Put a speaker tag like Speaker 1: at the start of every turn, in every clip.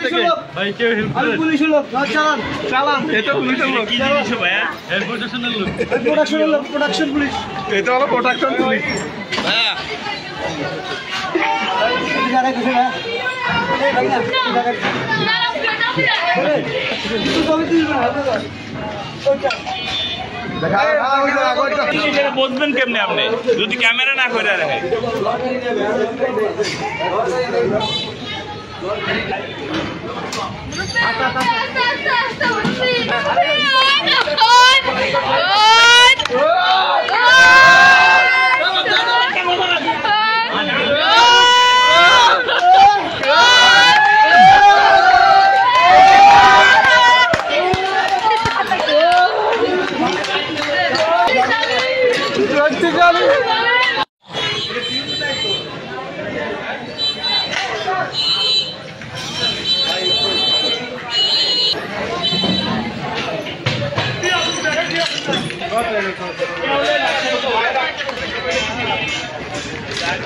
Speaker 1: থেকে ভাই কেউ হেল্প করে পুলিশের লোক না চালান চালান এটা পুলিশের লোক কি জিনিস ভাইয়া এর প্রোডাকশনের লোক প্রোডাকশন পুলিশ এটা হলো প্রোডাকশন পুলিশ ভাইয়া যারা কিছু না এই ভাই না বুঝবেন কেমনে আপনি যদি ক্যামেরা না করে রাখে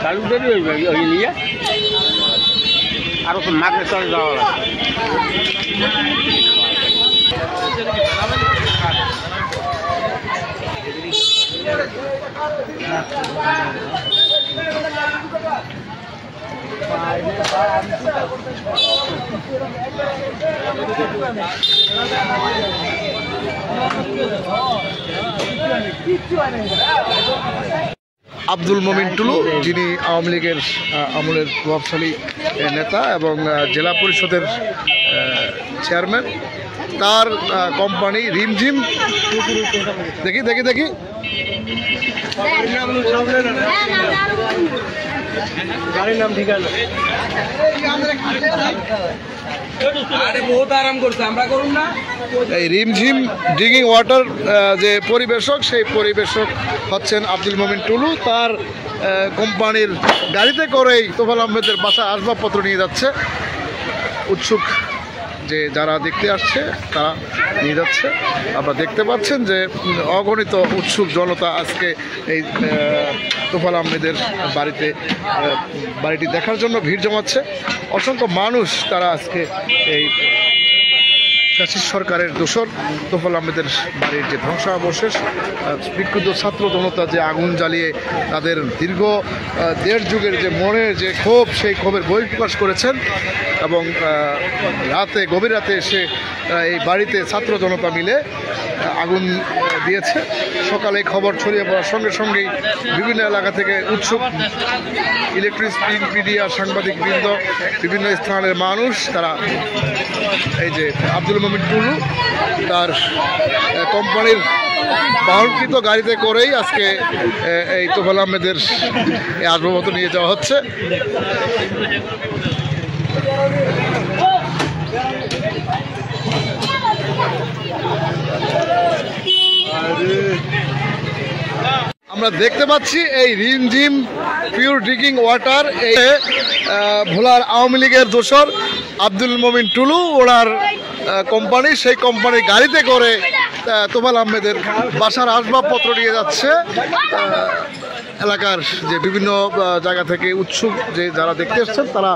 Speaker 1: চালু দেরি হইবে ওই নিয়ে আরো তো মাকে চলে যাওয়া
Speaker 2: আব্দুল মমিন টুলু, যিনি আওয়ামী লীগের আমলের প্রভাবশালী নেতা এবং জেলা পরিষদের চেয়ারম্যান, তার কোম্পানি রিমঝিম দেখি দেখি দেখি
Speaker 1: গাড়ির নাম ঠিকানা বহুত আরাম করছে আমরা করুন না
Speaker 2: এই রিমঝিম ড্রিঙ্কিং ওয়াটার যে পরিবেশক, সেই পরিবেশক হচ্ছেন আব্দুল মমিন টুলু। তার কোম্পানির গাড়িতে করেই তোফায়েল আহমেদের বাসায় আসবাবপত্র নিয়ে যাচ্ছে। উৎসুক যে যারা দেখতে আসছে তারা নিয়ে যাচ্ছে। আপনারা দেখতে পাচ্ছেন যে অগণিত উৎসুক জনতা আজকে এই তোফায়েল আহমেদের বাড়িটি দেখার জন্য ভিড় জমাচ্ছে। অসংখ্য মানুষ তারা আজকে এই ফ্যাসিস্ট সরকারের দোসর তোফায়েল আহমেদের বাড়ির যে ধ্বংসাবশেষ, বিক্ষুব্ধ ছাত্র জনতা যে আগুন জ্বালিয়ে তাদের দীর্ঘ 1.5 যুগের যে মনের যে ক্ষোভ, সেই ক্ষোভের বহিঃপ্রকাশ করেছেন। এবং গভীর রাতে এসে এই বাড়িতে ছাত্র জনতা মিলে আগুন দিয়েছে। সকালে খবর ছড়িয়ে পড়ার সঙ্গে সঙ্গেই বিভিন্ন এলাকা থেকে উৎসুক ইলেকট্রিক মিডিয়া, সাংবাদিকবৃন্দ, বিভিন্ন স্থানের মানুষ তারা এই যে আব্দুল মমিন টুলু তার কোম্পানির বাহনকৃত গাড়িতে করেই আজকে এই তোফায়েল আহমেদের আসবাবপত্র নিয়ে যাওয়া হচ্ছে। আমরা দেখতে পাচ্ছি এই রিমঝিম পিওর ড্রিঙ্কিং ওয়াটার, এই ভোলার আওয়ামী লীগের দোসর আব্দুল মমিন টুলু ওনার কোম্পানি, সেই কোম্পানির গাড়িতে করে তোফায়েল আহমেদের বাসার আসবাবপত্র নিয়ে যাচ্ছে। এলাকার যে বিভিন্ন জায়গা থেকে উৎসুক যে যারা দেখতে এসছেন তারা